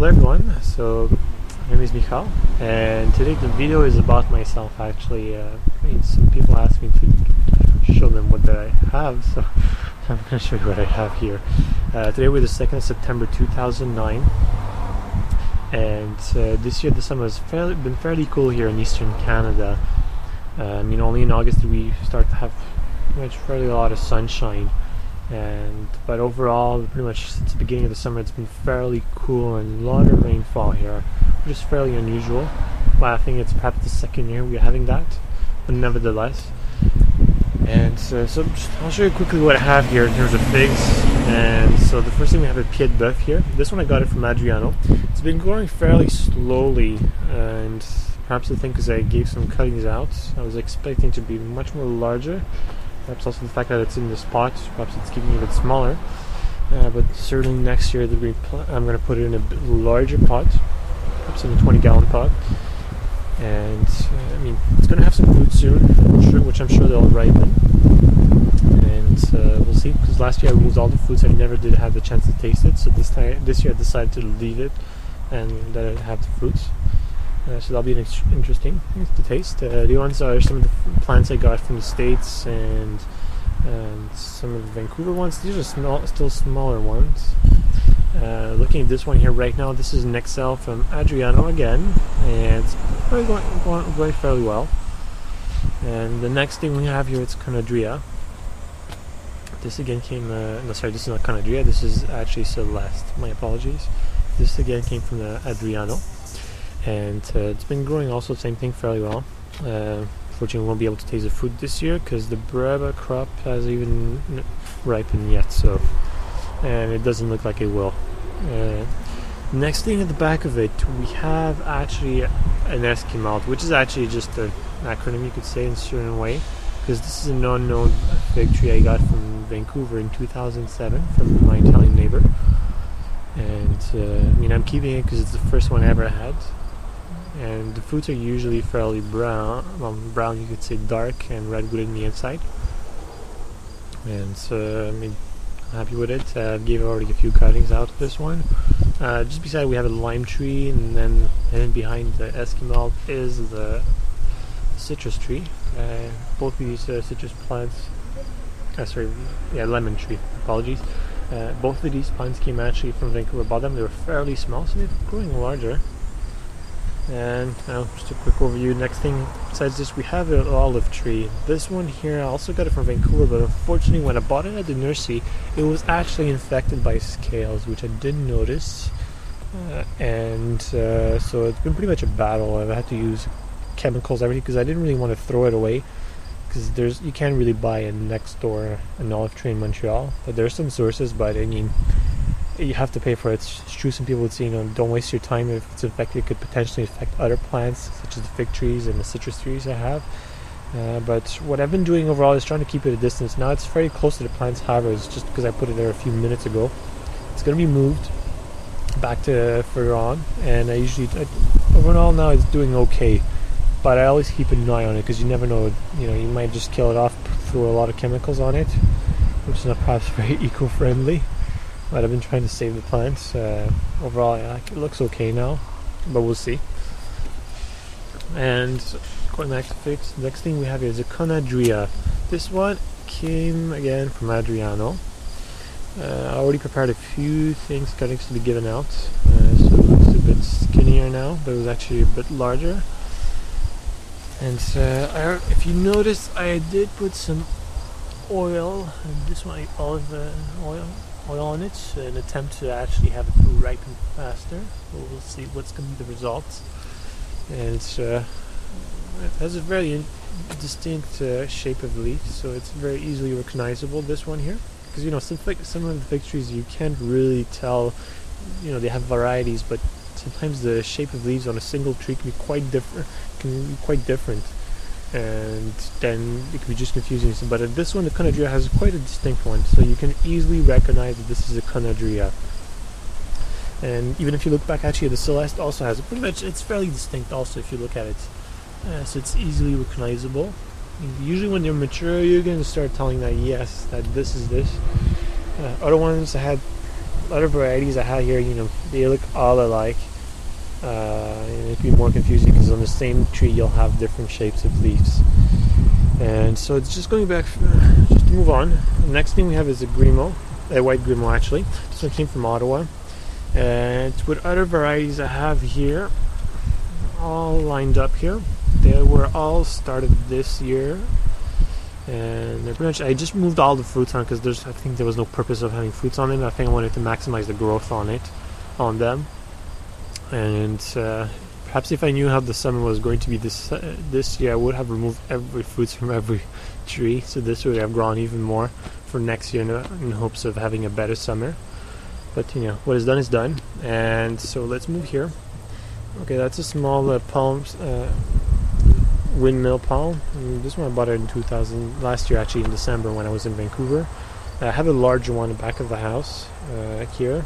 Hello everyone, so my name is Michal, and today the video is about myself actually. Some people asked me to show them what I have, so I'm going to show you what I have here. Today we're the 2nd of September 2009, and this year the summer has been fairly cool here in eastern Canada. Only in August did we start to have fairly a lot of sunshine. But overall, pretty much since the beginning of the summer, it's been fairly cool and a lot of rainfall here, which is fairly unusual. But I think it's perhaps the second year we're having that, but nevertheless. And I'll show you quickly what I have here in terms of figs. And so the first thing we have a pied boeuf here. This one I got it from Adriano. It's been growing fairly slowly, and perhaps I think because I gave some cuttings out, I was expecting to be much more larger. Perhaps also the fact that it's in this pot, perhaps it's keeping it a bit smaller. But certainly next year I'm going to put it in a bit larger pot, perhaps in a 20-gallon pot. And it's going to have some fruit soon, which I'm sure they'll ripen. And we'll see, because last year I removed all the fruits, I never did have the chance to taste it. So this year I decided to leave it and let it have the fruits. So that'll be interesting to taste. The ones are some of the plants I got from the States and some of the Vancouver ones. These are still smaller ones. Looking at this one here right now, this is an XL from Adriano again, and it's probably going fairly well. And the next thing we have here, it's Canadria. This again came, no sorry, this is not Canadria, this is actually Celeste, my apologies. This again came from Adriano. And it's been growing also, same thing, fairly well. Unfortunately, we won't be able to taste the fruit this year because the Brava crop hasn't even ripened yet, and it doesn't look like it will. Next thing at the back of it, we have actually an Eskimalt, which is actually just an acronym, you could say, in a certain way, because this is an unknown fig tree I got from Vancouver in 2007 from my Italian neighbor. And I'm keeping it because it's the first one I ever had. And the fruits are usually fairly brown, brown you could say, dark and redwood in the inside. And so I'm happy with it. I gave already a few cuttings out of this one. Just beside we have a lime tree, and then behind the Eskimalt is the citrus tree. Both of these citrus plants, lemon tree, apologies. Both of these plants came actually from Vancouver. Bought them, they were fairly small, so they're growing larger. And just a quick overview. Next thing besides this, we have an olive tree. This one here, I also got it from Vancouver, but unfortunately when I bought it at the nursery, it was actually infected by scales, which I didn't notice. So it's been pretty much a battle. I've had to use chemicals, everything, because I didn't really want to throw it away. Because you can't really buy a next door an olive tree in Montreal, but there's some sources, but you have to pay for it. It's true, some people would say, don't waste your time. If it's infected, it could potentially affect other plants such as the fig trees and the citrus trees I have. But what I've been doing overall is trying to keep it a distance. Now it's very close to the plant's harvest, just because I put it there a few minutes ago. It's going to be moved back to further on, and overall now it's doing okay. But I always keep an eye on it because you never know, you might just kill it off, throw a lot of chemicals on it, which is not perhaps very eco-friendly. But I've been trying to save the plants. Overall, it looks okay now, but we'll see. And going back to figs, the next thing we have is a Canadria. This one came again from Adriano. I already prepared a few cuttings to be given out, so it looks a bit skinnier now, but it was actually a bit larger. And if you notice, I did put some oil, and this one olive oil on it, in an attempt to actually have it ripen faster. We'll see what's going to be the results. And it has a very distinct shape of leaf, so it's very easily recognizable, this one here. Because some of the fig trees you can't really tell, they have varieties, but sometimes the shape of leaves on a single tree can be quite different, and then it can be just confusing. But this one, the Canadria, has quite a distinct one, so you can easily recognize that this is a Canadria. And even if you look back, actually the Celeste also has it's fairly distinct also if you look at it, so it's easily recognizable. Usually when they're mature, you're going to start telling that yes, that this is this. Other ones I had other varieties I have here, they look all alike. It'd be more confusing because on the same tree you'll have different shapes of leaves. And so it's just going back, just to move on. The next thing we have is a Grimo, a white Grimo actually. This one came from Ottawa. And with other varieties I have here, all lined up here. They were all started this year. And they're pretty much, I just moved all the fruits on because I think there was no purpose of having fruits on them. I think I wanted to maximize the growth on them. And perhaps if I knew how the summer was going to be this year, I would have removed every fruits from every tree. So this would have grown even more for next year in hopes of having a better summer. But what is done is done. And so let's move here. Okay, that's a small palm, windmill palm. And this one I bought it in last year actually in December when I was in Vancouver. I have a larger one in the back of the house here.